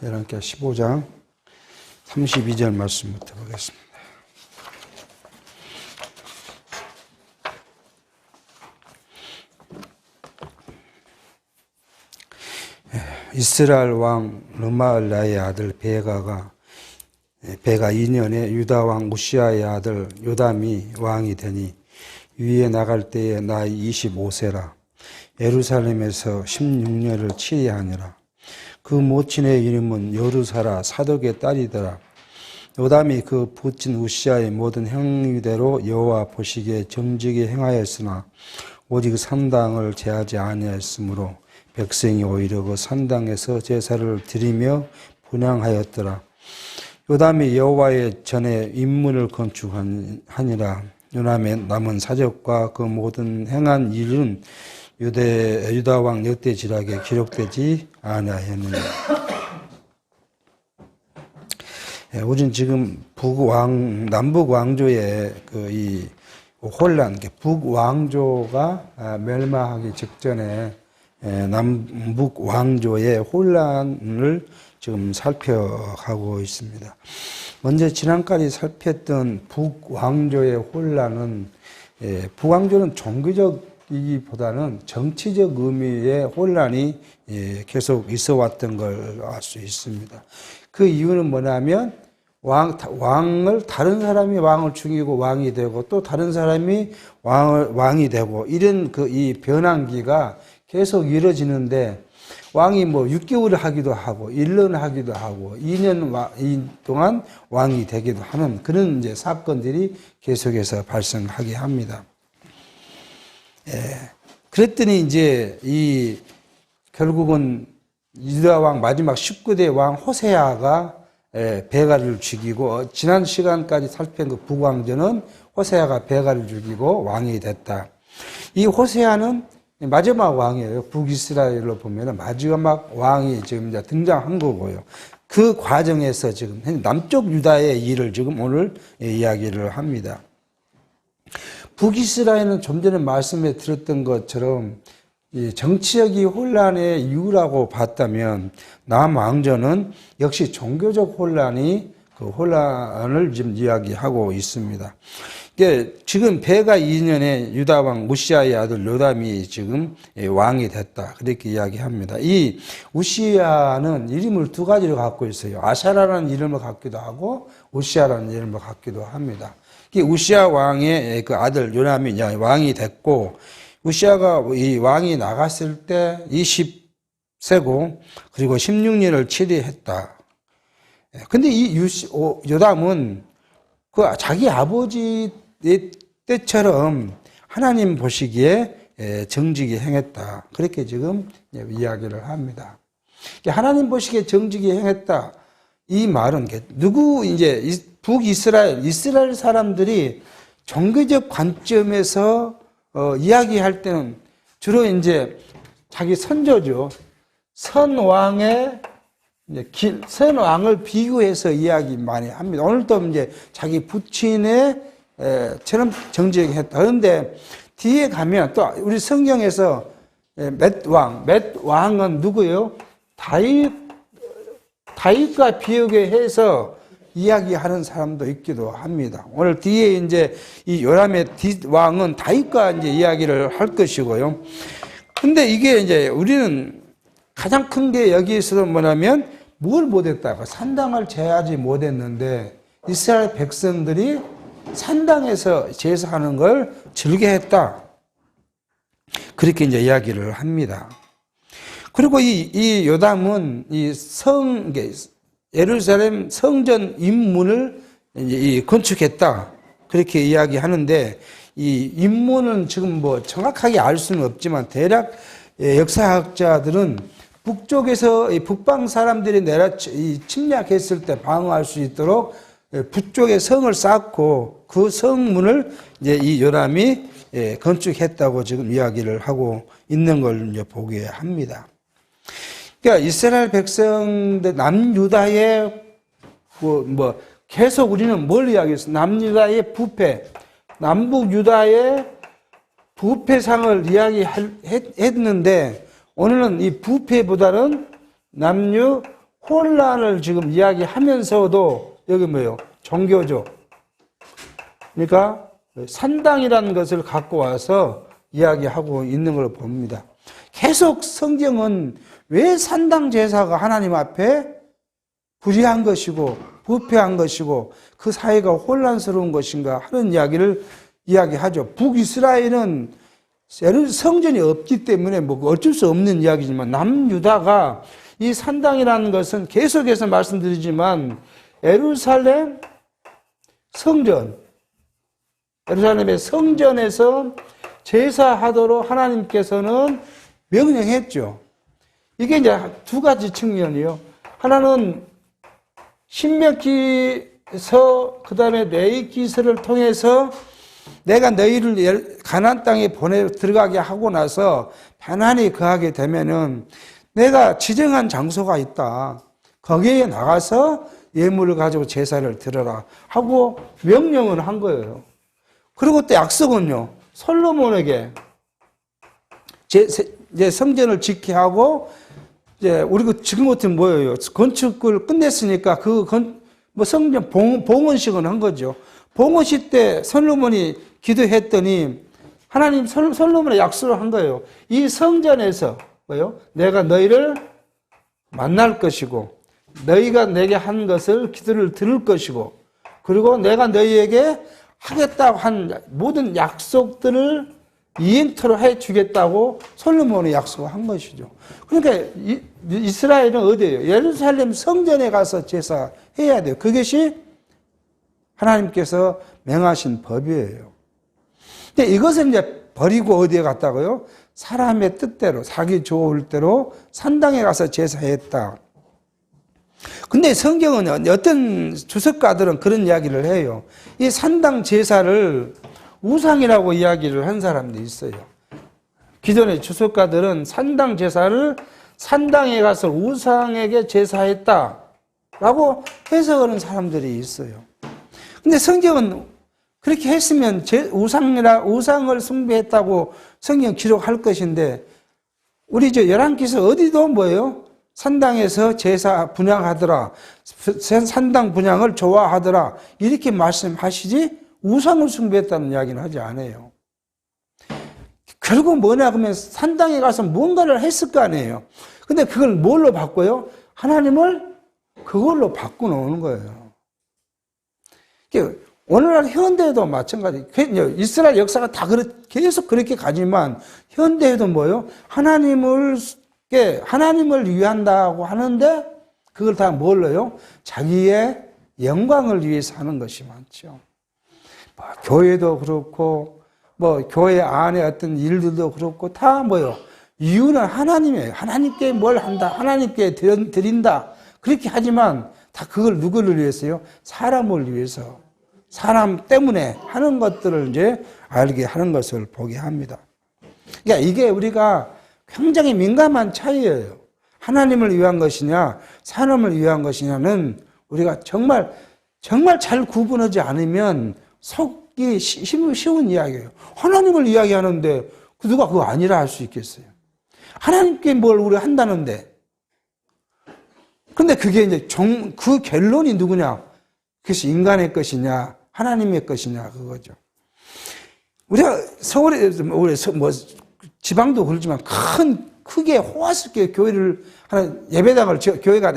열왕기하 15장 32절 말씀부터 보겠습니다. 이스라엘 왕 르말라의 아들 베가 2년에 유다 왕 우시아의 아들 요담이 왕이 되니 위에 나갈 때에 나이 25세라. 예루살렘에서 16년을 치리하니라. 그 모친의 이름은 여루사라 사독의 딸이더라. 요담이 그 부친 우시아의 모든 행위대로 여호와 보시기에 정직히 행하였으나 오직 산당을 제하지 아니하였으므로 백성이 오히려 그 산당에서 제사를 드리며 분향하였더라. 요담이 여호와의 전에 인문을 건축하니라. 요담의 남은 사적과 그 모든 행한 일은 유다 왕 역대지락에 기록되지 아니하였느니라. 우리는 지금 남북 왕조의 이 혼란, 북 왕조가 멸망하기 직전에 남북 왕조의 혼란을 지금 살펴가고 있습니다. 먼저 지난까지 살폈던 북왕조의 혼란은 북왕조는 종교적이기보다는 정치적 의미의 혼란이 계속 있어 왔던 걸 알 수 있습니다. 그 이유는 뭐냐면 다른 사람이 왕을 죽이고 왕이 되고 또 다른 사람이 왕이 되고 이런 이 변환기가 계속 이루어지는데 왕이 6개월을 하기도 하고 1년 하기도 하고 2년 동안 왕이 되기도 하는 그런 이제 사건들이 계속해서 발생하게 합니다. 그랬더니 이제 결국은 유다 왕 마지막 19대 왕 호세아가 베가를 죽이고 지난 시간까지 살핀 그 북왕조는 호세아가 베가를 죽이고 왕이 됐다. 이 호세아는 마지막 왕이에요. 북이스라엘로 보면 마지막 왕이 지금 이제 등장한 거고요. 그 과정에서 지금 남쪽 유다의 일을 지금 오늘 이야기를 합니다. 북이스라엘은 좀 전에 말씀에 드렸던 것처럼 정치적인 혼란의 이유라고 봤다면 남왕조는 역시 종교적 혼란이 그 혼란을 지금 이야기하고 있습니다. 지금 베가 2년에 유다 왕 우시아의 아들 요담이 지금 왕이 됐다. 그렇게 이야기합니다. 이 우시아는 이름을 두 가지로 갖고 있어요. 아샤라라는 이름을 갖기도 하고 우시아라는 이름을 갖기도 합니다. 우시아 왕의 그 아들 요담이 왕이 됐고 우시아가 이 왕이 나갔을 때 20세고 그리고 16년을 치리했다. 근데 이 요담은 그 자기 아버지 때처럼 하나님 보시기에 정직히 행했다. 그렇게 지금 이야기를 합니다. 하나님 보시기에 정직히 행했다. 이 말은 이제 이스라엘 사람들이 종교적 관점에서 이야기할 때는 주로 이제 자기 선조죠. 선왕을 비교해서 이야기 많이 합니다. 오늘도 이제 자기 부친처럼 정직하게 했다. 그런데 뒤에 가면 또 우리 성경에서 맷 왕은 누구예요? 다윗과 비교해서 이야기하는 사람도 있기도 합니다. 오늘 뒤에 이제 이 요람의 왕은 다윗과 이제 이야기를 할 것이고요. 근데 이게 이제 우리는 가장 큰 게 여기에서도 뭐냐면 뭘 못했다가 산당을 제하지 못했는데 이스라엘 백성들이 산당에서 제사하는 걸 즐겨했다. 그렇게 이제 이야기를 합니다. 그리고 이 요담은 예루살렘 성전 인문을 이제 건축했다. 그렇게 이야기하는데 이 인문은 지금 정확하게 알 수는 없지만 대략 역사학자들은 북쪽에서 북방 사람들이 침략했을 때 방어할 수 있도록 북쪽에 성을 쌓고 그 성문을 이제 이 요람이 건축했다고 지금 이야기를 하고 있는 걸 이제 보게 합니다. 그러니까 이스라엘 백성들 남유다의 계속 우리는 뭘 이야기했어? 남유다의 부패, 남북 유다의 부패상을 이야기했는데 오늘은 이 부패보다는 남유 혼란을 지금 이야기하면서도 여기 뭐예요? 종교죠. 그러니까 산당이라는 것을 갖고 와서 이야기하고 있는 걸 봅니다. 계속 성경은 왜 산당 제사가 하나님 앞에 불의한 것이고 부패한 것이고 그 사회가 혼란스러운 것인가 하는 이야기를 이야기하죠. 북이스라엘은 성전이 없기 때문에 뭐 어쩔 수 없는 이야기지만 남유다가 이 산당이라는 것은 계속해서 말씀드리지만 예루살렘 성전, 예루살렘의 성전에서 제사하도록 하나님께서는 명령했죠. 이게 이제 두 가지 측면이요. 하나는 신명기서 그다음에 레위기서를 통해서 내가 너희를 가나안 땅에 들어가게 하고 나서 편안히 거하게 되면은 내가 지정한 장소가 있다. 거기에 나가서 예물을 가지고 제사를 드려라 하고 명령을 한 거예요. 그리고 또 약속은요. 솔로몬에게 이제 성전을 짓게 하고 이제 우리가 지금 같은 뭐예요? 건축을 끝냈으니까 성전 봉헌식은 한 거죠. 봉헌식 때 솔로몬이 기도했더니 하나님 솔로몬의 약속을 한 거예요. 이 성전에서 뭐요? 내가 너희를 만날 것이고 너희가 내게 한 것을 기도를 들을 것이고 그리고 내가 너희에게 하겠다고 한 모든 약속들을 이행토록 해주겠다고 솔로몬이 약속을 한 것이죠. 그러니까 이스라엘은 어디예요? 예루살렘 성전에 가서 제사해야 돼요. 그것이 하나님께서 명하신 법이에요. 근데 이것을 이제 버리고 어디에 갔다고요? 사람의 뜻대로, 자기 좋을 대로 산당에 가서 제사했다. 근데 성경은 어떤 주석가들은 그런 이야기를 해요. 이 산당 제사를 우상이라고 이야기를 한 사람도 있어요. 기존의 주석가들은 산당 제사를 산당에 가서 우상에게 제사했다라고 해석하는 사람들이 있어요. 근데 성경은 그렇게 했으면 우상을 숭배했다고 성경 기록할 것인데 우리 열왕기서 어디도 뭐예요? 산당에서 제사 분향하더라. 산당 분향을 좋아하더라. 이렇게 말씀하시지 우상을 숭배했다는 이야기는 하지 않아요. 결국 뭐냐 그러면 산당에 가서 뭔가를 했을 거 아니에요. 근데 그걸 뭘로 바꿔요? 하나님을 그걸로 바꿔놓는 거예요. 오늘날 현대에도 마찬가지. 이스라엘 역사가 다 계속 그렇게 가지만 현대에도 뭐예요? 하나님을 위한다고 하는데 그걸 다 뭘로요? 자기의 영광을 위해서 하는 것이 많죠. 교회도 그렇고 교회 안에 어떤 일들도 그렇고 다 뭐예요? 이유는 하나님이에요. 하나님께 뭘 한다. 하나님께 드린다. 그렇게 하지만 다 그걸 누구를 위해서요? 사람을 위해서. 사람 때문에 하는 것들을 이제 알게 하는 것을 보게 합니다. 그러니까 이게 우리가 굉장히 민감한 차이예요. 하나님을 위한 것이냐, 사람을 위한 것이냐는 우리가 정말 잘 구분하지 않으면 속기 쉬운 이야기예요. 하나님을 이야기하는데 누가 그거 아니라 할 수 있겠어요? 하나님께 뭘 우리 한다는데. 근데 그게 이제 그 결론이 누구냐? 그것이 인간의 것이냐, 하나님의 것이냐, 그거죠. 우리가 서울에, 지방도 그렇지만 크게 호화스럽게 교회가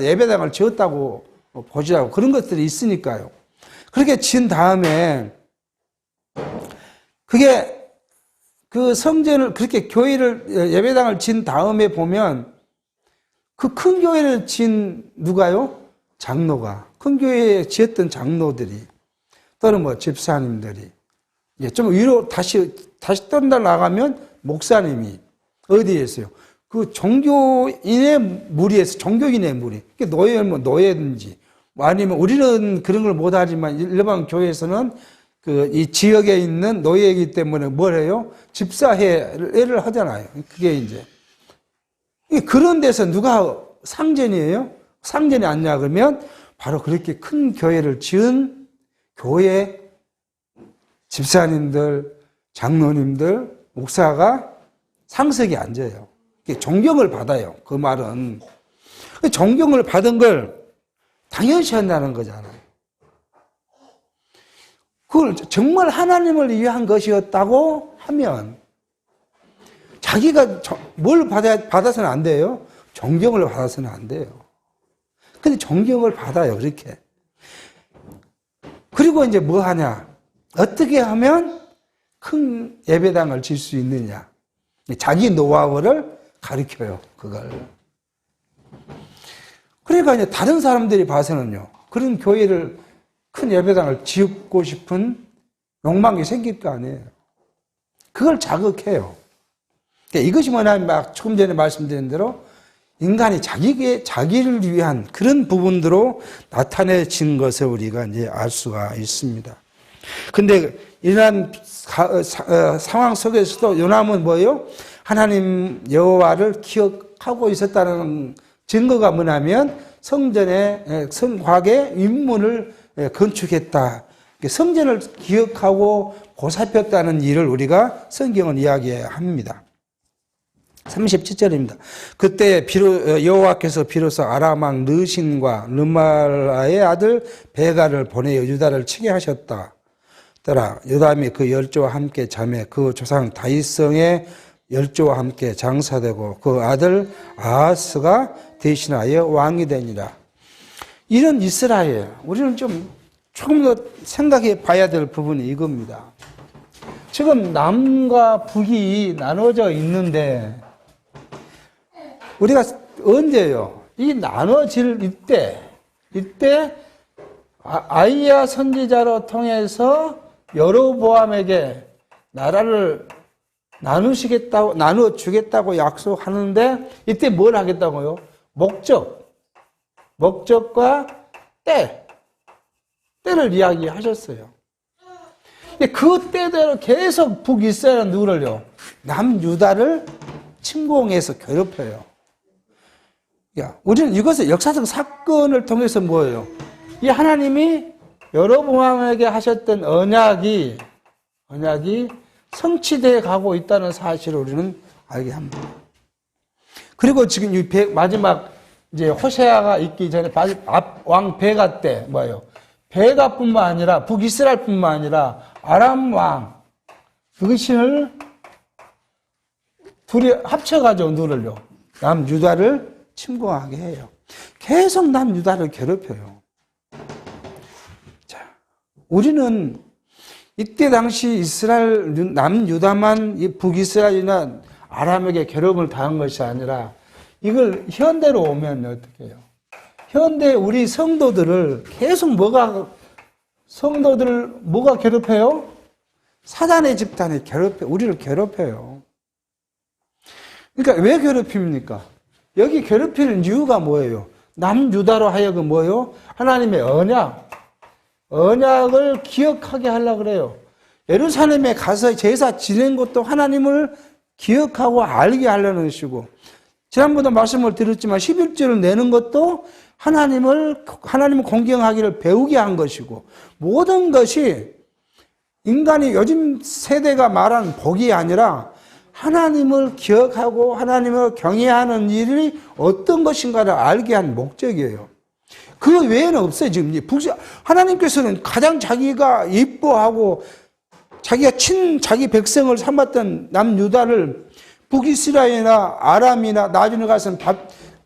예배당을 지었다고 보시라고 그런 것들이 있으니까요. 그렇게 지은 다음에 그 성전을 그렇게 예배당을 지은 다음에 보면 그 큰 교회를 지은 누가요? 장로가. 큰 교회에 지었던 장로들이 또는 집사님들이 좀 위로 다시 떠나 나가면 목사님이 어디에 있어요? 그 종교인의 무리에서 종교인의 무리. 노예면 노예든지 아니면 우리는 그런 걸 못하지만 일반 교회에서는 이 지역에 있는 노예이기 때문에 뭘 해요? 집사회를 하잖아요. 그게 이제 그런 데서 누가 상전이에요? 상전이 아니냐 그러면 바로 그렇게 큰 교회를 지은 교회 집사님들, 장로님들, 목사가 상석에 앉아요. 존경을 받아요. 그 말은. 존경을 받은 걸 당연시 한다는 거잖아요. 그걸 정말 하나님을 위한 것이었다고 하면 자기가 뭘 받아서는 안 돼요? 존경을 받아서는 안 돼요. 근데 존경을 받아요, 그렇게. 그리고 이제 뭐 하냐? 어떻게 하면 큰 예배당을 질 수 있느냐? 자기 노하우를 가르쳐요, 그걸. 그러니까 이제 다른 사람들이 봐서는요, 그런 교회를, 큰 예배당을 짓고 싶은 욕망이 생길 거 아니에요. 그걸 자극해요. 그러니까 이것이 뭐냐면, 막 조금 전에 말씀드린 대로 인간이 자기를 위한 그런 부분으로 나타내진 것을 우리가 이제 알 수가 있습니다. 근데 이러한 상황 속에서도 요나는 뭐예요? 하나님 여호와를 기억하고 있었다는 증거가 뭐냐면 성전의 성곽의 윗문을 건축했다. 성전을 기억하고 보살폈다는 일을 우리가 성경은 이야기합니다. 37절입니다. 그때 여호와께서 비로소 아람 왕 르신과 르말라의 아들 베가를 보내어 유다를 치게 하셨다. 요담이 그 열조와 함께 잠에 그 조상 다윗성의 열조와 함께 장사되고 그 아들 아하스가 대신하여 왕이 되니라. 이런 이스라엘, 우리는 조금 더 생각해 봐야 될 부분이 이겁니다. 지금 남과 북이 나눠져 있는데 우리가 언제요? 이 나눠질 이때 아이야 선지자로 통해서 여로보암에게 나라를 나눠주겠다고 약속하는데 이때 뭘 하겠다고요? 목적과 때를 이야기하셨어요. 근데 그 때대로 계속 북이스라엘은 누구를요? 남유다를 침공해서 괴롭혀요. 우리는 이것을 역사적 사건을 통해서 뭐예요? 이 하나님이 여로보암에게 하셨던 언약이 성취되어 가고 있다는 사실을 우리는 알게 합니다. 그리고 지금 이 마지막 이제 호세아가 있기 전에 왕 베가 때 뭐예요? 베가뿐만 아니라 북이스라엘뿐만 아니라 아람 왕 그것을 둘이 합쳐가지고 누를요? 남유다를 침공하게 해요. 계속 남유다를 괴롭혀요. 자, 우리는 이때 당시 남유다만 이 북이스라엘이나 아람에게 괴롭힘을 당한 것이 아니라 이걸 현대로 오면 어떻게 해요? 현대 우리 성도들을 계속 뭐가 괴롭혀요? 사단의 집단이 우리를 괴롭혀요. 그러니까 왜 괴롭힙니까? 여기 괴롭히는 이유가 뭐예요? 남유다로 하여금 뭐예요? 하나님의 언약을 기억하게 하려고 그래요. 예루살렘에 가서 제사 지낸 것도 하나님을 기억하고 알게 하려는 것이고, 지난번도 말씀을 드렸지만 11조를 내는 것도 하나님을 공경하기를 배우게 한 것이고, 모든 것이 인간이 요즘 세대가 말하는 복이 아니라 하나님을 기억하고 하나님을 경외하는 일이 어떤 것인가를 알게 한 목적이에요. 그 외에는 없어요. 지금 하나님께서는 가장 자기가 예뻐하고 자기가 자기 백성을 삼았던 남유다를 북이스라엘이나 아람이나 나중에 가서는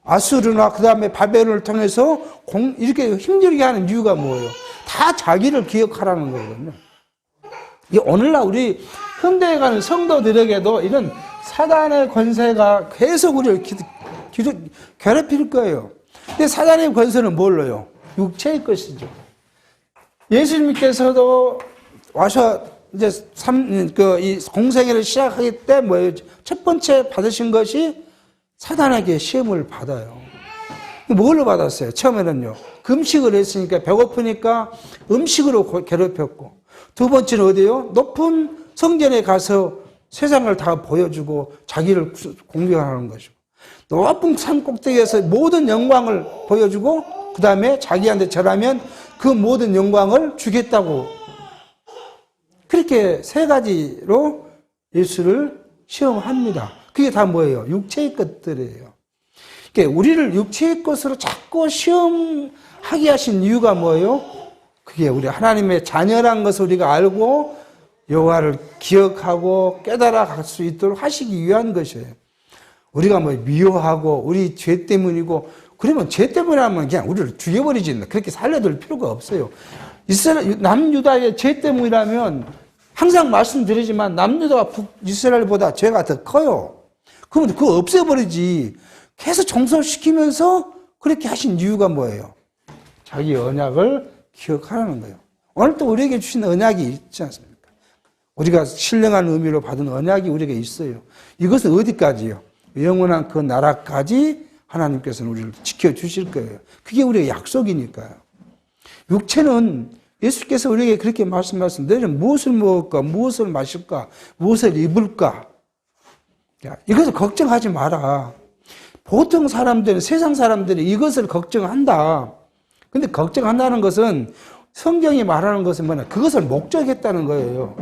아수르나 그 다음에 바벨론을 통해서 이렇게 힘들게 하는 이유가 뭐예요? 다 자기를 기억하라는 거거든요. 오늘날 우리 현대에 가는 성도들에게도 이런 사단의 권세가 계속 우리를 괴롭힐 거예요. 근데 사단의 권세는 뭘로요? 육체의 것이죠. 예수님께서도 와서 이제 이 공생애를 시작하기 때 뭐예요? 첫 번째 받으신 것이 사단에게 시험을 받아요. 뭘로 받았어요? 처음에는요. 금식을 했으니까 배고프니까 음식으로 괴롭혔고, 두 번째는 어디요? 높은 성전에 가서 세상을 다 보여주고 자기를 공격하는 것이고, 높은 산 꼭대기에서 모든 영광을 보여주고 그 다음에 자기한테 절하면 그 모든 영광을 주겠다고, 그렇게 세 가지로 예수를 시험합니다. 그게 다 뭐예요? 육체의 것들이에요. 그러니까 우리를 육체의 것으로 자꾸 시험하게 하신 이유가 뭐예요? 그게 우리 하나님의 자녀란 것을 우리가 알고 여호와를 기억하고 깨달아 갈 수 있도록 하시기 위한 것이에요. 우리가 뭐 미워하고 우리 죄 때문이고 그러면 죄 때문에 하면 그냥 우리를 죽여버리지 그렇게 살려둘 필요가 없어요. 남유다의 죄 때문이라면 항상 말씀드리지만 남유다가 북이스라엘보다 죄가 더 커요. 그러면 그거 없애버리지. 계속 정솔시키면서 그렇게 하신 이유가 뭐예요? 자기 언약을 기억하라는 거예요. 오늘 또 우리에게 주신 언약이 있지 않습니까? 우리가 신령한 의미로 받은 언약이 우리에게 있어요. 이것은 어디까지요? 영원한 그 나라까지 하나님께서는 우리를 지켜주실 거예요. 그게 우리의 약속이니까요. 육체는 예수께서 우리에게 그렇게 말씀하신 너희는 무엇을 먹을까, 무엇을 마실까, 무엇을 입을까. 이것을 걱정하지 마라. 보통 사람들은, 세상 사람들이 이것을 걱정한다. 근데 걱정한다는 것은 성경이 말하는 것은 뭐냐, 그것을 목적했다는 거예요.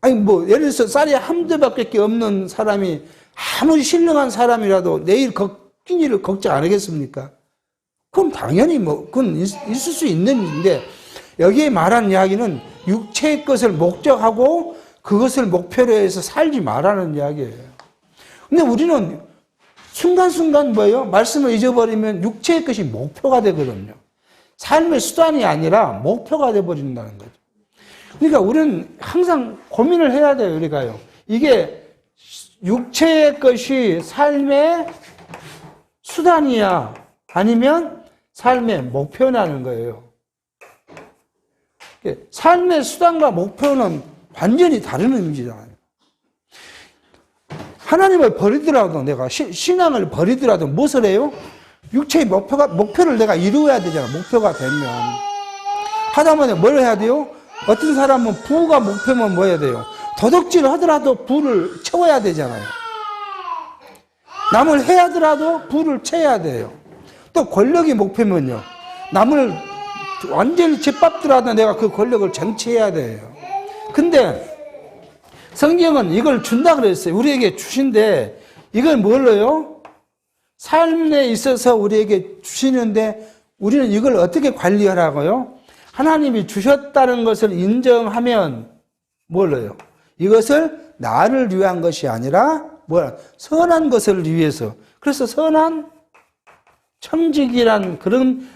아니, 뭐, 예를 들어서 쌀이 한두 밖에 없는 사람이 아무리 신령한 사람이라도 내일 끼니를 걱정 안 하겠습니까? 그럼 당연히 그건 있을 수 있는 일인데, 여기에 말하는 이야기는 육체의 것을 목적하고 그것을 목표로 해서 살지 말라는 이야기예요. 근데 우리는 순간순간 뭐예요? 말씀을 잊어버리면 육체의 것이 목표가 되거든요. 삶의 수단이 아니라 목표가 되어버린다는 거죠. 그러니까 우리는 항상 고민을 해야 돼요, 우리가요. 이게 육체의 것이 삶의 수단이야, 아니면 삶의 목표냐는 거예요. 삶의 수단과 목표는 완전히 다른 의미잖아요. 하나님을 버리더라도 내가 신앙을 버리더라도 무엇을 해요? 육체의 목표를 내가 이루어야 되잖아. 목표가 되면 하다못해 뭘 해야 돼요? 어떤 사람은 부가 목표면 뭐 해야 돼요? 도둑질을 하더라도 부를 채워야 되잖아요. 남을 해야더라도 부를 채워야 돼요. 또 권력이 목표면요, 남을 완전히 짓밟더라도 내가 그 권력을 쟁취해야 돼요. 근데 성경은 이걸 준다 그랬어요. 우리에게 주신데 이걸 뭘로요? 삶에 있어서 우리에게 주시는데 우리는 이걸 어떻게 관리하라고요? 하나님이 주셨다는 것을 인정하면 뭘로요? 이것을 나를 위한 것이 아니라 선한 것을 위해서. 그래서 선한 청지기란 그런,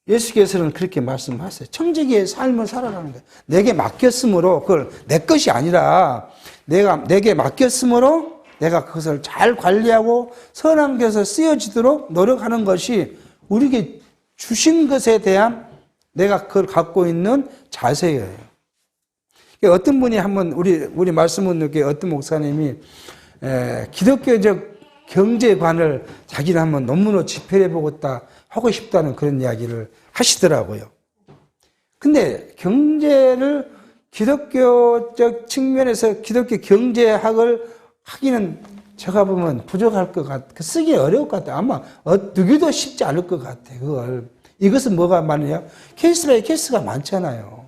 예수께서는 그렇게 말씀하세요. 청지기의 삶을 살아가는 거예요. 내게 맡겼으므로 그걸 내 것이 아니라 내게 맡겼으므로 내가 그것을 잘 관리하고 선한 것에 쓰여지도록 노력하는 것이 우리에게 주신 것에 대한 내가 그걸 갖고 있는 자세예요. 어떤 분이 한번 우리 말씀은 이렇게 어떤 목사님이 기독교적 경제관을 자기는 한번 논문으로 집필해보겠다 하고 싶다는 그런 이야기를 하시더라고요. 근데 경제를 기독교적 측면에서 기독교 경제학을 하기는 제가 보면 부족할 것 같아요. 쓰기 어려울 것 같아요. 아마 누구도 쉽지 않을 것 같아요. 그걸. 이것은 뭐가 많으냐? 케이스라의 케이스가 많잖아요.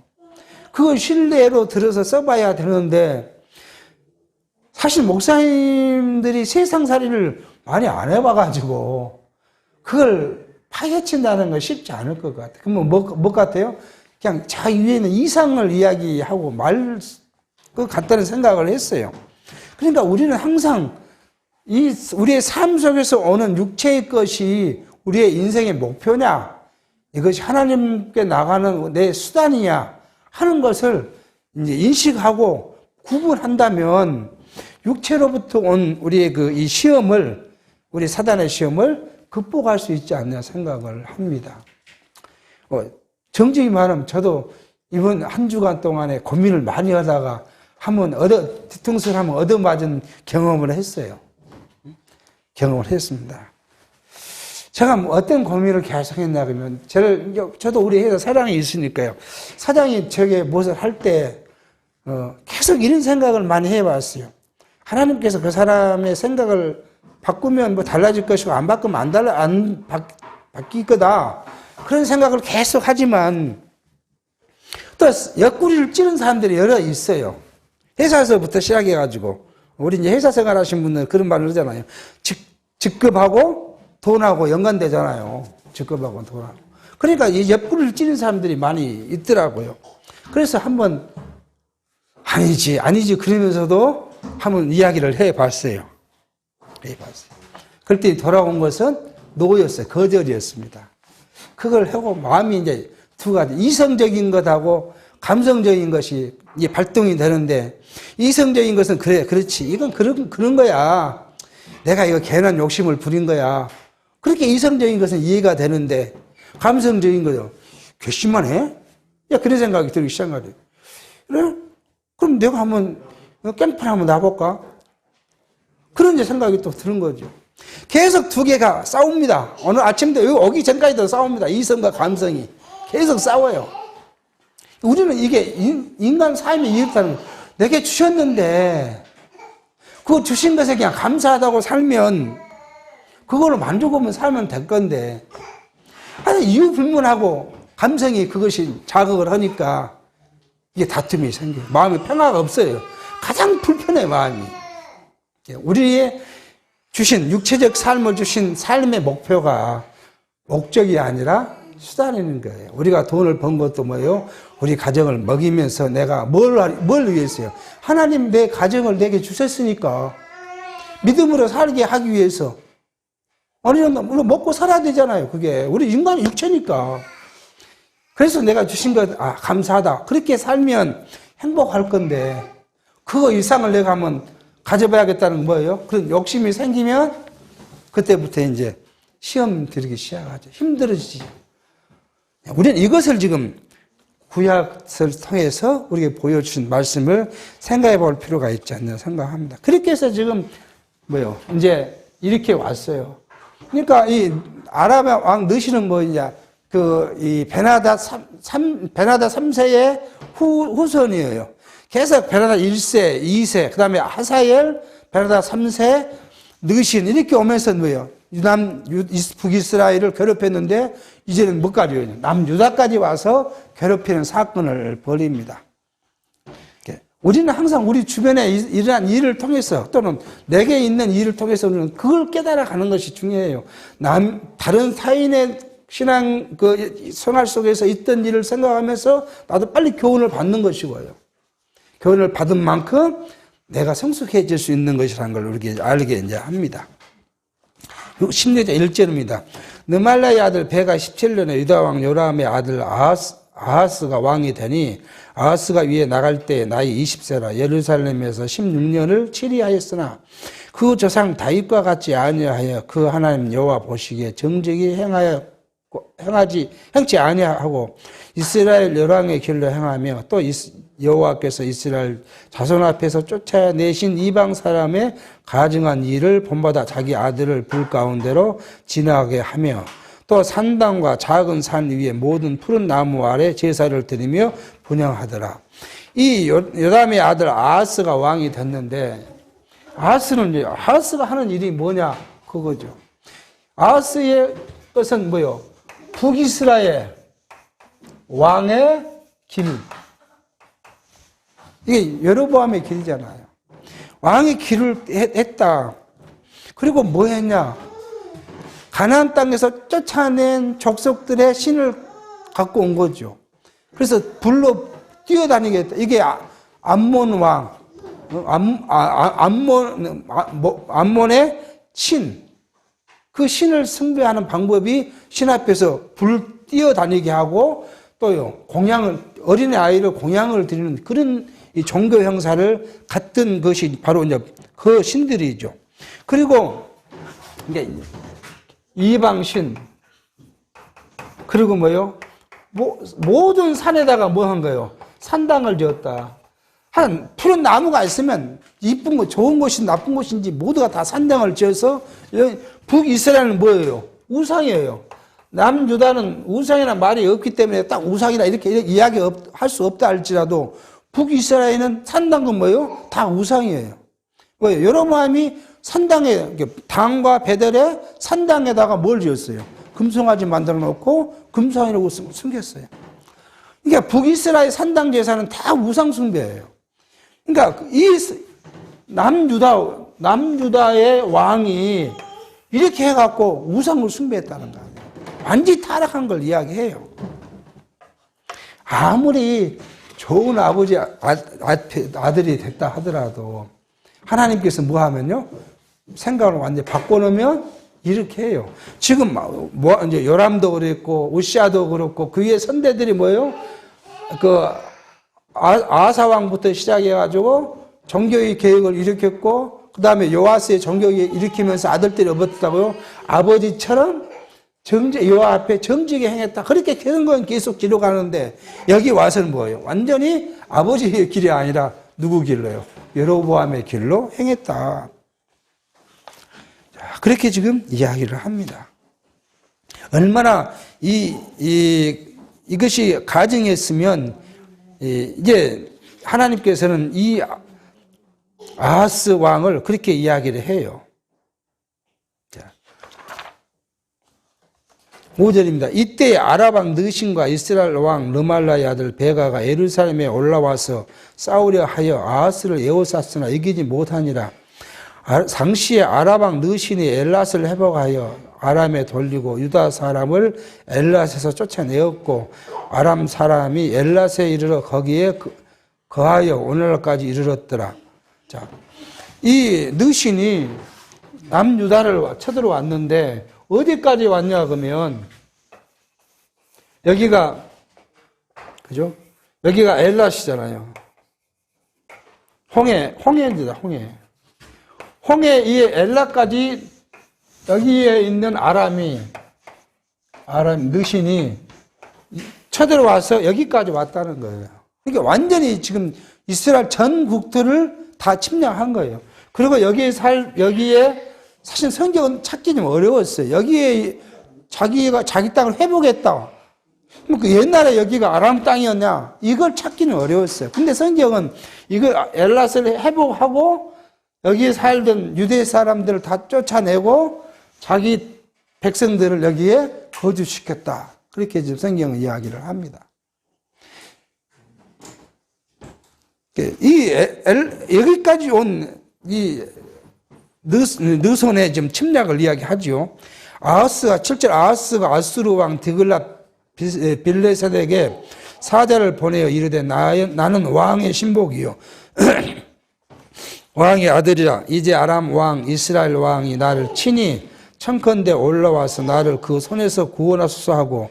그걸 신뢰로 들어서 써봐야 되는데 사실 목사님들이 세상살이를 많이 안 해봐가지고 그걸 파헤친다는 건 쉽지 않을 것 같아요. 그러면 뭐 같아요? 그냥 자기 위에는 이상을 이야기하고 말 것 같다는 생각을 했어요. 그러니까 우리는 항상 우리의 삶 속에서 오는 육체의 것이 우리의 인생의 목표냐, 이것이 하나님께 나가는 내 수단이냐 하는 것을 이제 인식하고 구분한다면 육체로부터 온 우리의 이 시험을, 우리 사단의 시험을 극복할 수 있지 않나 생각을 합니다. 정직히 말하면 저도 이번 한 주간 동안에 고민을 많이 하다가 한번 뒤통수를 한번 얻어맞은 경험을 했어요. 경험을 했습니다. 제가 어떤 고민을 계속 했나 그러면 저도 우리 회사 사장이 있으니까요. 사장이 저게 무엇을 할 때 계속 이런 생각을 많이 해봤어요. 하나님께서 그 사람의 생각을 바꾸면 뭐 달라질 것이고 안 바꾸면 안 바뀔 거다. 그런 생각을 계속 하지만 또 옆구리를 찌른 사람들이 여러 있어요. 회사에서부터 시작해가지고 우리 이제 회사 생활하신 분들 그런 말을 하잖아요. 직급하고 돈하고 연관되잖아요. 직급하고 돈하고. 그러니까 이 옆구리를 찌는 사람들이 많이 있더라고요. 그래서 한번 아니지 그러면서도 한번 이야기를 해봤어요. 그랬더니 돌아온 것은 노였어요. 거절이었습니다. 그걸 하고 마음이 이제 두 가지, 이성적인 것하고 감성적인 것이 이게 발동이 되는데, 이성적인 것은 그래, 그렇지, 이건 그런 거야. 내가 이거 괜한 욕심을 부린 거야. 그렇게 이성적인 것은 이해가 되는데, 감성적인 거요. 괘씸만 해? 야, 그런 생각이 들기 시작하래. 그래? 그럼 내가 한번 깽판 한번 놔볼까? 그런 이제 생각이 또 드는 거죠. 계속 두 개가 싸웁니다. 오늘 아침도 여기 오기 전까지도 싸웁니다. 이성과 감성이 계속 싸워요. 우리는 이게 인간 삶이 이렇다는 거예요. 내게 주셨는데 그거 주신 것에 그냥 감사하다고 살면 그걸로 만족하면 살면 될 건데, 아니 이유 불문하고 감성이 그것이 자극을 하니까 이게 다툼이 생겨요. 마음에 평화가 없어요. 가장 불편해 마음이. 우리의 주신 육체적 삶을 주신 삶의 목표가 목적이 아니라 수단인 거예요. 우리가 돈을 번 것도 뭐예요? 우리 가정을 먹이면서 내가 뭘 위해서요? 하나님 내 가정을 내게 주셨으니까 믿음으로 살게 하기 위해서 어느 정도 물론 먹고 살아야 되잖아요. 그게 우리 인간 육체니까. 그래서 내가 주신 것 감사하다. 그렇게 살면 행복할 건데 그거 이상을 내가 한번 가져봐야겠다는 뭐예요? 그런 욕심이 생기면 그때부터 이제 시험 들기 시작하죠. 힘들어지죠. 우리는 이것을 지금 구약을 통해서 우리에게 보여주신 말씀을 생각해 볼 필요가 있지 않나 생각합니다. 그렇게 해서 지금 이제 이렇게 왔어요. 그러니까 이 아람 왕 느시는 뭐냐, 이 베나다 3세의 후손이에요. 계속 베나다 1세, 2세, 그 다음에 하사엘, 베나다 3세, 느신 이렇게 오면서 북이스라엘을 괴롭혔는데 이제는 뭐까지 남유다까지 와서 괴롭히는 사건을 벌입니다. 우리는 항상 우리 주변에 일어난 일을 통해서 또는 내게 있는 일을 통해서 우리는 그걸 깨달아 가는 것이 중요해요. 다른 타인의 신앙 생활 속에서 있던 일을 생각하면서 나도 빨리 교훈을 받는 것이고요. 교훈을 받은 만큼 내가 성숙해질 수 있는 것이라는 걸 우리에게 알게 이제 합니다. 16절 1절입니다. 느말라의 아들 베가 17년에 유다왕 요람의 아들 아하스가 왕이 되니 아하스가 위에 나갈 때 나이 20세라 예루살렘에서 16년을 치리하였으나 그 조상 다윗과 같이 아니하여 그 하나님 여호와 보시기에 정직이 행치 아니하고 이스라엘 열왕의 길로 행하며 또 여호와께서 이스라엘 자손 앞에서 쫓아내신 이방 사람의 가증한 일을 본받아 자기 아들을 불 가운데로 지나게 하며 또 산당과 작은 산 위에 모든 푸른 나무 아래 제사를 드리며 분향하더라. 이 요람의 아들 아하스가 왕이 됐는데 아하스가 하는 일이 뭐냐 그거죠. 아하스의 것은 뭐요? 북이스라엘 왕의 길. 이게 여로보암의 길이잖아요. 왕의 길을 했다. 그리고 뭐 했냐? 가나안 땅에서 쫓아낸 족속들의 신을 갖고 온 거죠. 그래서 불로 뛰어다니게 했다. 이게 암몬 왕, 암몬의 신. 그 신을 숭배하는 방법이 신 앞에서 불 뛰어다니게 하고 또요, 어린애 아이를 공양을 드리는 그런 이 종교 행사를 갖던 것이 바로 이제 그 신들이죠. 그리고 이제 이방신, 그리고 모든 산에다가 뭐 한 거예요? 산당을 지었다. 한 푸른 나무가 있으면 이쁜 거, 좋은 곳이 나쁜 곳인지 모두가 다 산당을 지어서 북이스라엘은 뭐예요? 우상이에요. 남유다는 우상이나 말이 없기 때문에 딱 우상이나 이렇게 이야기할 수 없다 할지라도 북이스라엘은 산당은 뭐예요? 다 우상이에요. 왜요? 여로보암이 산당에, 당과 베델에 산당에다가 뭘 지었어요? 금송아지 만들어 놓고 금송아지라고 숨겼어요. 그러니까 북이스라엘 산당 제사는 다 우상 숭배예요. 그러니까 이 남유다의 왕이 이렇게 해갖고 우상을 숭배했다는 거예요. 완전히 타락한 걸 이야기해요. 아무리 좋은 아버지, 아들이 됐다 하더라도 하나님께서 뭐 하면요? 생각을 완전히 바꿔놓으면 이렇게 해요. 지금 뭐 이제 요람도 그랬고 우시아도 그렇고 그 위에 선대들이 뭐예요? 그 아사왕부터 시작해가지고 정교의 계획을 일으켰고 그 다음에 요아스의 정교의 일으키면서 아들들이 업었다고요. 아버지처럼 여호와 앞에 정직히 행했다. 그렇게 그런 건 계속 기록하는데 여기 와서는 뭐예요? 완전히 아버지의 길이 아니라 누구 길로요? 여로보암의 길로 행했다. 자, 그렇게 지금 이야기를 합니다. 얼마나 이것이 가증했으면 이제 하나님께서는 이 아하스 왕을 그렇게 이야기를 해요. 자, 5절입니다. 이때 아랍왕 느신과 이스라엘 왕 르말라의 아들 베가가 예루살렘에 올라와서 싸우려 하여 아하스를 에워쌌으나 이기지 못하니라. 당시에 아랍왕 느신이 엘랏을 회복하여 아람에 돌리고 유다 사람을 엘랏에서 쫓아내었고 아람 사람이 엘랏에 이르러 거기에 거하여 오늘날까지 이르렀더라. 자, 이 느신이 남유다를 쳐들어왔는데 어디까지 왔냐 그러면 여기가 그죠? 여기가 엘랏이잖아요. 홍해입니다. 홍해 이 엘랏까지 여기에 있는 아람 느신이 쳐들어와서 여기까지 왔다는 거예요. 그러니까 완전히 지금 이스라엘 전 국토를 다 침략한 거예요. 그리고 여기에 사실 성경은 찾기 좀 어려웠어요. 여기에 자기 땅을 회복했다. 그 옛날에 여기가 아람 땅이었냐? 이걸 찾기는 어려웠어요. 근데 성경은 이걸 엘랏을 회복하고 여기에 살던 유대 사람들을 다 쫓아내고 자기 백성들을 여기에 거주시켰다. 그렇게 지금 성경은 이야기를 합니다. 여기까지 온 이 느손의 지금 침략을 이야기하죠. 7절 아하스가 아수르 왕 디글랏 빌레셋에게 사자를 보내어 이르되 나는 왕의 신복이요 왕의 아들이라. 이제 아람 왕 이스라엘 왕이 나를 친히 청컨대 올라와서 나를 그 손에서 구원하소서 하고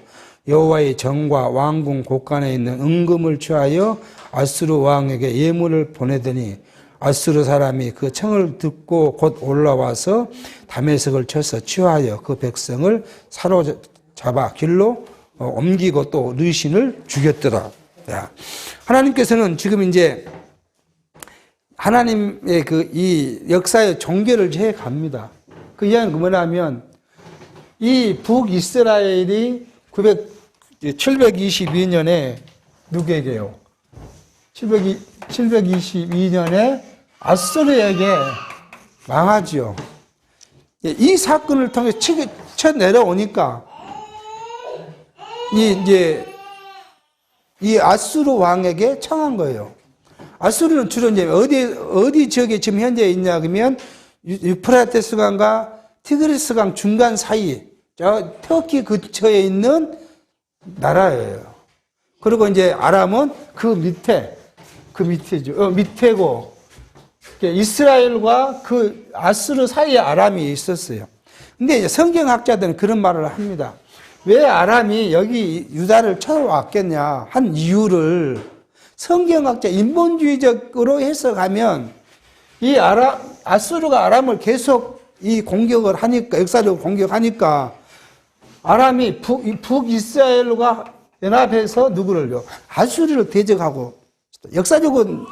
여호와의 정과 왕궁 곳간에 있는 은금을 취하여 아수르 왕에게 예물을 보내더니 아수르 사람이 그 청을 듣고 곧 올라와서 다메섹을 쳐서 취하여 그 백성을 사로잡아 길로 옮기고 또 느신을 죽였더라. 하나님께서는 지금 이제 하나님의 이 역사의 종결을 해 갑니다. 그 이야기는 뭐냐면 이 북이스라엘이 722년에 누구에게요? 722년에 아수르에게 망하지요. 이 사건을 통해 쳐 내려오니까 이 아수르 왕에게 청한 거예요. 아수르는 주로 이제 어디 지역에 지금 현재 있냐 그러면 유프라테스 강과 티그리스 강 중간 사이 저 터키 근처에 있는 나라예요. 그리고 이제 아람은 그 밑에죠. 밑에고 이스라엘과 그 아수르 사이에 아람이 있었어요. 근데 이제 성경학자들은 그런 말을 합니다. 왜 아람이 여기 유다를 쳐왔겠냐 한 이유를 성경학자 인본주의적으로 해석하면 이 아수르가 아람을 계속 이 공격을 하니까 역사적으로 공격하니까 아람이 북이스라엘과 연합해서 누구를요? 아수르를 대적하고 역사적으로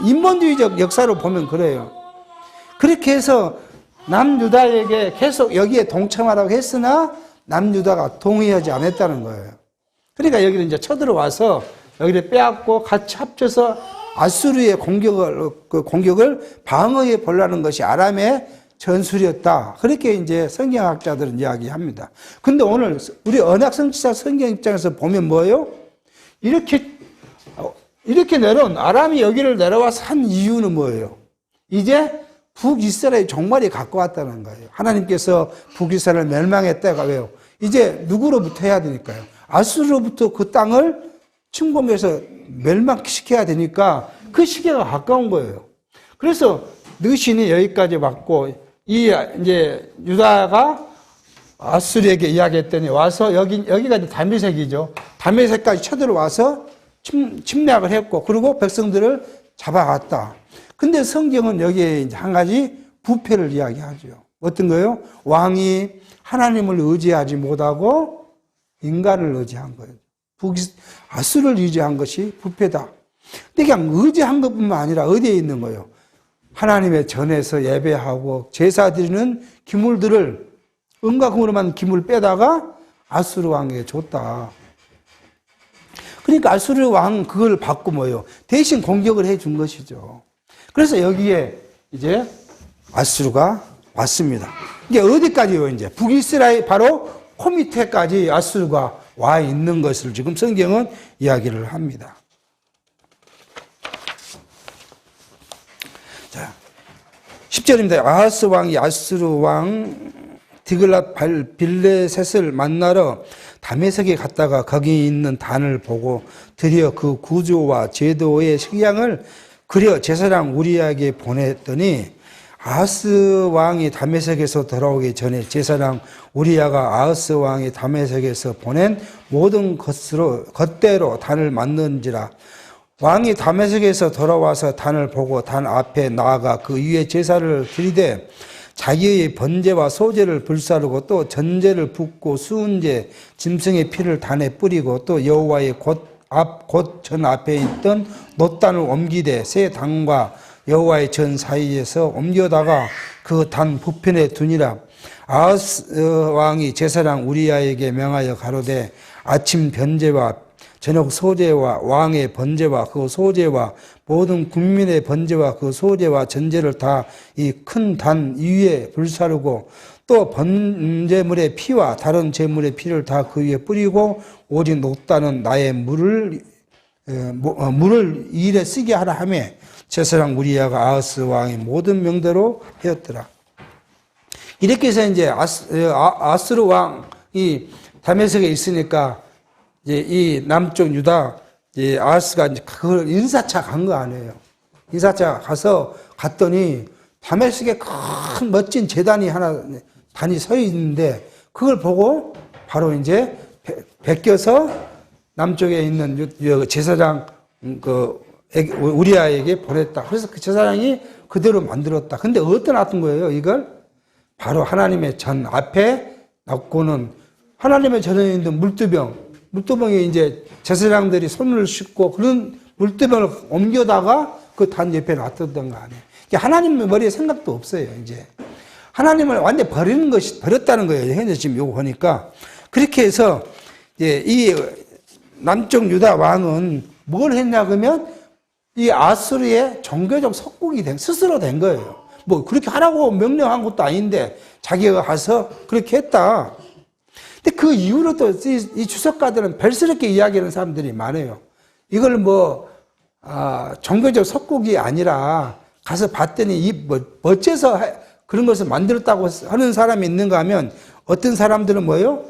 인본주의적 역사로 보면 그래요. 그렇게 해서 남유다에게 계속 여기에 동참하라고 했으나 남유다가 동의하지 않았다는 거예요. 그러니까 여기를 이제 쳐들어와서 여기를 빼앗고 같이 합쳐서 아수르의 공격을 방어해 보려는 것이 아람의 전술이었다. 그렇게 이제 성경학자들은 이야기합니다. 근데 오늘 우리 언약성취자 성경 입장에서 보면 뭐예요? 이렇게 내려온 아람이 여기를 내려와서 한 이유는 뭐예요? 이제 북이스라엘 종말이 가까웠다는 거예요. 하나님께서 북이스라엘을 멸망했다가 왜요? 이제 누구로부터 해야 되니까요. 아수르로부터 그 땅을 침공해서 멸망시켜야 되니까 그 시기가 가까운 거예요. 그래서 느신이 여기까지 왔고 이제 유다가 아수르에게 이야기했더니 와서 여기가 이제 다메섹이죠. 다메섹까지 쳐들어와서 침략을 했고 그리고 백성들을 잡아갔다. 근데 성경은 여기에 이제 한 가지 부패를 이야기하죠. 어떤 거요? 왕이 하나님을 의지하지 못하고 인간을 의지한 거예요. 아수르를 의지한 것이 부패다. 근데 그냥 의지한 것뿐만 아니라 어디에 있는 거예요? 하나님의 전에서 예배하고 제사 드리는 기물들을 은과금으로만 기물 빼다가 아수르 왕에게 줬다. 그러니까 아수르 왕 그걸 받고 뭐예요? 대신 공격을 해준 것이죠. 그래서 여기에 이제 아수르가 왔습니다. 이게 어디까지요? 이제 북이스라엘 바로 코 밑에까지 아수르가 와 있는 것을 지금 성경은 이야기를 합니다. 자, 10절입니다. 아하스 왕이 아수르 왕 디글랏 빌레셋을 만나러 다메섹에 갔다가 거기 있는 단을 보고 드디어 그 구조와 제도의 식양을 그려 제사장 우리에게 보냈더니 아하스 왕이 다메섹에서 돌아오기 전에 제사장 우리야가 아하스 왕이 다메섹에서 보낸 모든 것대로 단을 만든지라. 왕이 다메섹에서 돌아와서 단을 보고 단 앞에 나아가 그 위에 제사를 드리되 자기의 번제와 소제를 불사르고 또 전제를 붓고 수은제 짐승의 피를 단에 뿌리고 또 여호와의 곧 전 앞에 있던 놋단을 옮기되 새 단과 여호와의 전 사이에서 옮겨다가 그 단 부편에 두니라. 아하스 왕이 제사장 우리야에게 명하여 가로되 아침 번제와 저녁 소제와 왕의 번제와 그 소제와 모든 국민의 번제와 그 소제와 전제를 다 이 큰 단 위에 불사르고 또 번제물의 피와 다른 제물의 피를 다 그 위에 뿌리고 오직 녹다는 나의 물을 일에 쓰게 하라 하며 제사장 우리야가 아하스 왕의 모든 명대로 하였더라. 이렇게 해서 이제 아수르 왕이 다메섹에 있으니까 이제 이 남쪽 유다 아하스가 이제 그걸 인사차 간 거 아니에요. 인사차 갔더니 다메섹에 큰 멋진 제단이 단이 서 있는데 그걸 보고 바로 이제 베껴서 남쪽에 있는 제사장 우리아에게 보냈다. 그래서 그 제사장이 그대로 만들었다. 근데 어디다 놨던 거예요, 이걸? 바로 하나님의 전 앞에 놨고는 하나님의 전에 있는 물두병에 이제 제사장들이 손을 씻고 그런 물두병을 옮겨다가 그 단 옆에 놨던 거 아니에요. 하나님의 머리에 생각도 없어요, 이제. 하나님을 완전히 버렸다는 거예요. 현재 지금 요거 보니까. 그렇게 해서, 이 남쪽 유다 왕은 뭘 했냐, 그러면 이 아수르의 종교적 속국이 스스로 된 거예요. 뭐 그렇게 하라고 명령한 것도 아닌데 자기가 가서 그렇게 했다. 근데 그 이후로 또 이 주석가들은 별스럽게 이야기하는 사람들이 많아요. 이걸 종교적 속국이 아니라 가서 봤더니 어째서 그런 것을 만들었다고 하는 사람이 있는가 하면 어떤 사람들은 뭐예요?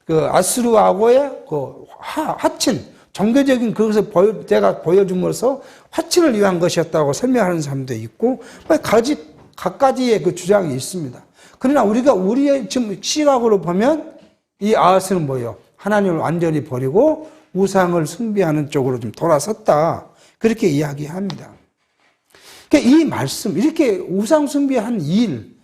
그 아수르하고의 그 화친, 종교적인 그것을 제가 보여줌으로써 화친을 위한 것이었다고 설명하는 사람도 있고, 각가지의 그 주장이 있습니다. 그러나 우리의 지금 시각으로 보면 이 아하스는 뭐예요? 하나님을 완전히 버리고 우상을 숭배하는 쪽으로 좀 돌아섰다. 그렇게 이야기합니다. 그러니까 이 말씀, 이렇게 우상 숭배한 일,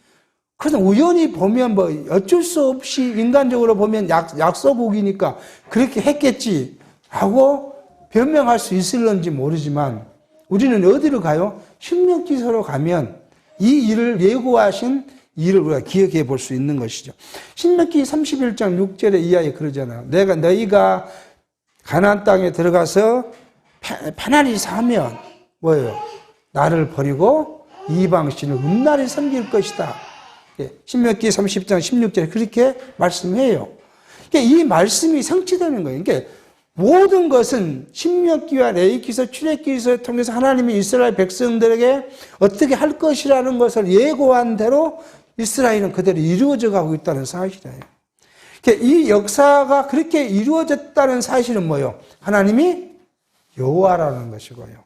그래서 우연히 보면 어쩔 수 없이 인간적으로 보면 약소국이니까 그렇게 했겠지 하고 변명할 수 있을런지 모르지만 우리는 어디로 가요? 신명기서로 가면 이 일을 예고하신 일을 우리가 기억해 볼 수 있는 것이죠. 신명기 31장 6절에 이하에 그러잖아요. 너희가 가나안 땅에 들어가서 편안히 사면 뭐예요? 나를 버리고 이방신을 음란히 섬길 것이다. 신명기 30장 16절에 그렇게 말씀해요. 그러니까 이 말씀이 성취되는 거예요. 그러니까 모든 것은 신명기와 레위기서, 출애굽기서를 통해서 하나님이 이스라엘 백성들에게 어떻게 할 것이라는 것을 예고한 대로 이스라엘은 그대로 이루어져 가고 있다는 사실이에요. 이 역사가 그렇게 이루어졌다는 사실은 뭐예요? 하나님이 여호와라는 것이고요.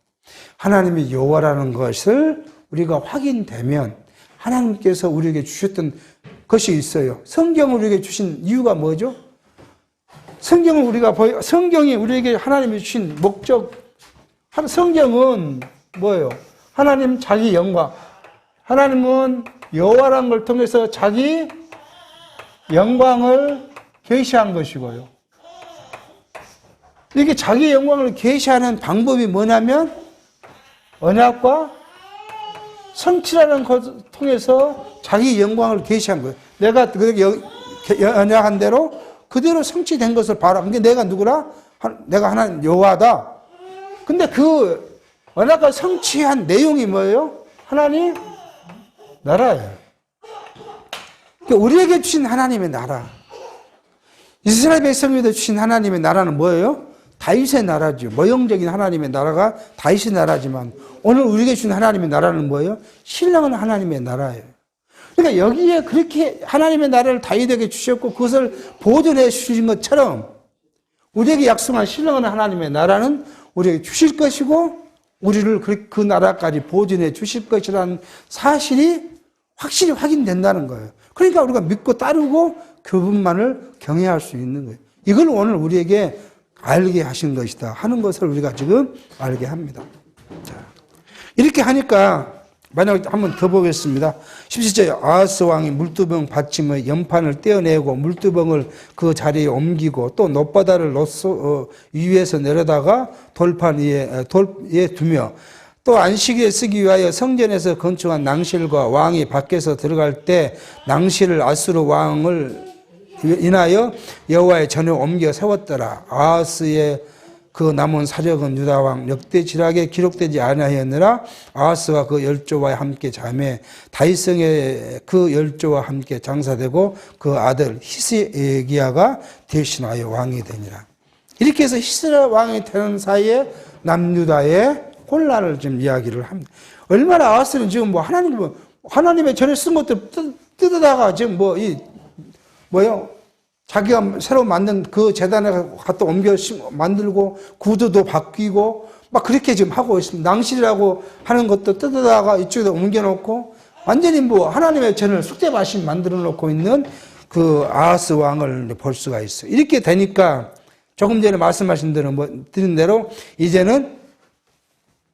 하나님이 여호와라는 것을 우리가 확인되면 하나님께서 우리에게 주셨던 것이 있어요. 성경을 우리에게 주신 이유가 뭐죠? 성경이 우리에게 하나님이 주신 목적, 성경은 뭐예요? 하나님 자기 영광. 하나님은 여호와라는 걸 통해서 자기 영광을 계시한 것이고요. 이렇게 자기 영광을 계시하는 방법이 뭐냐면 언약과 성취라는 것을 통해서 자기 영광을 계시한 거예요. 내가 언약한 대로 그대로 성취된 것을 봐라. 근데 내가 누구라? 내가 하나님 여호와다. 근데 그 언약과 성취한 내용이 뭐예요? 하나님 나라예요. 그러니까 우리에게 주신 하나님의 나라. 이스라엘 백성에게 주신 하나님의 나라는 뭐예요? 다윗의 나라죠. 모형적인 하나님의 나라가 다윗의 나라지만 오늘 우리에게 주신 하나님의 나라는 뭐예요? 신령한 하나님의 나라예요. 그러니까 여기에 그렇게 하나님의 나라를 다윗에게 주셨고 그것을 보존해 주신 것처럼 우리에게 약속한 신령한 하나님의 나라는 우리에게 주실 것이고 우리를 그 나라까지 보존해 주실 것이라는 사실이 확실히 확인된다는 거예요. 그러니까 우리가 믿고 따르고 그분만을 경외할 수 있는 거예요. 이걸 오늘 우리에게 알게 하신 것이다 하는 것을 우리가 지금 알게 합니다. 자, 이렇게 하니까 만약에 한번 더 보겠습니다. 17절에 아하스 왕이 물두병 받침의 연판을 떼어내고 물두병을 그 자리에 옮기고 또 놋바다를 위에서 내려다가 돌판 위에 두며 또 안식일에 쓰기 위하여 성전에서 건축한 낭실과 왕이 밖에서 들어갈 때 낭실을 아수르 왕을 인하여 여호와의 전에 옮겨 세웠더라. 아하스의 그 남은 사적은 유다 왕 역대지락에 기록되지 아니하였느라. 아하스와 그 열조와 함께 자매 다윗성에 그 열조와 함께 장사되고 그 아들 히스기야가 대신하여 왕이 되니라. 이렇게 해서 히스기야 왕이 되는 사이에 남유다의 혼란을 좀 이야기를 합니다. 얼마나 아하스는 지금 하나님의 전에 쓴 것들 뜯어다가 지금 자기가 새로 만든 그 재단에 갖다 옮겨 만들고 구두도 바뀌고 막 그렇게 지금 하고 있습니다. 낭실이라고 하는 것도 뜯어다가 이쪽에다 옮겨놓고 완전히 하나님의 전을 쑥대밭이 만들어 놓고 있는 그 아하스 왕을 볼 수가 있어요. 이렇게 되니까 조금 전에 말씀하신 드린 대로 이제는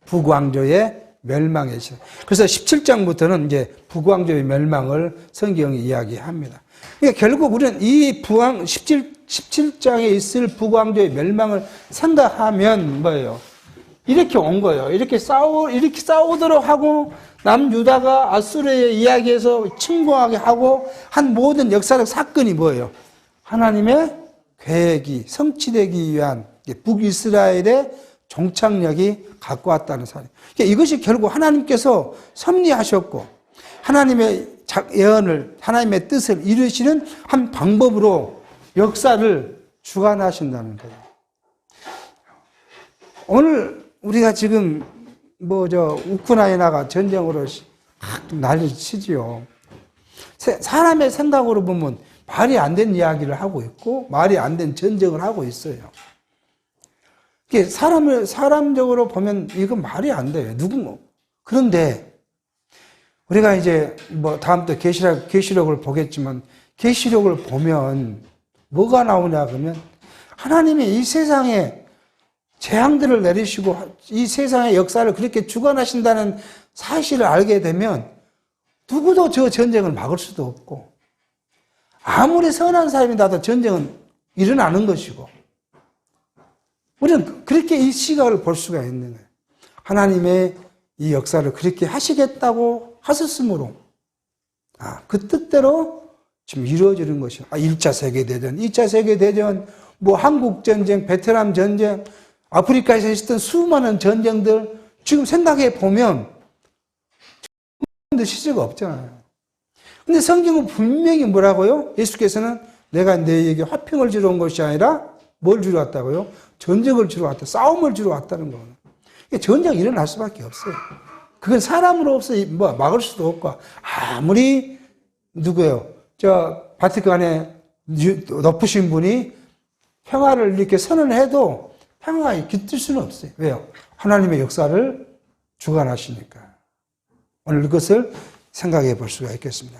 북왕조의 멸망의 시작. 그래서 17장부터는 이제 북왕조의 멸망을 성경이 이야기합니다. 그러니까 결국 우리는 이 17장에 있을 북왕조의 멸망을 생각하면 뭐예요? 이렇게 온 거예요. 이렇게 싸우도록 하고 남유다가 아수르에 이야기해서 침공하게 하고 한 모든 역사적 사건이 뭐예요? 하나님의 계획이 성취되기 위한 북이스라엘의 종착역이 갖고 왔다는 사실. 그러니까 이것이 결국 하나님께서 섭리하셨고 하나님의 예언을 하나님의 뜻을 이루시는 한 방법으로 역사를 주관하신다는 거예요. 오늘 우리가 지금 우크라이나가 전쟁으로 난리치지요. 사람의 생각으로 보면 말이 안 되는 이야기를 하고 있고 말이 안 되는 전쟁을 하고 있어요. 사람적으로 보면 이건 말이 안 돼요. 그런데 우리가 이제 다음 때 계시록을 보겠지만 계시록을 보면 뭐가 나오냐 그러면 하나님이 이 세상에 재앙들을 내리시고 이 세상의 역사를 그렇게 주관하신다는 사실을 알게 되면 누구도 저 전쟁을 막을 수도 없고 아무리 선한 사람이 나도 전쟁은 일어나는 것이고 우리는 그렇게 이 시각을 볼 수가 있는 거예요. 하나님의 이 역사를 그렇게 하시겠다고 하셨으므로 그 뜻대로 지금 이루어지는 것이에요. 1차 세계대전, 2차 세계대전, 한국전쟁, 베트남 전쟁, 아프리카에서 있었던 수많은 전쟁들 지금 생각해 보면 시제가 없잖아요. 근데 성경은 분명히 뭐라고요? 예수께서는 내가 너희에게 화평을 주러 온 것이 아니라 뭘 주러 왔다고요? 전쟁을 주러 왔다. 싸움을 주러 왔다는 거는. 전쟁이 일어날 수밖에 없어요. 그건 사람으로서 뭐 막을 수도 없고, 아무리 누구예요? 바티칸에 높으신 분이 평화를 이렇게 선언해도 평화가 깃들 수는 없어요. 왜요? 하나님의 역사를 주관하시니까. 오늘 이것을 생각해 볼 수가 있겠습니다.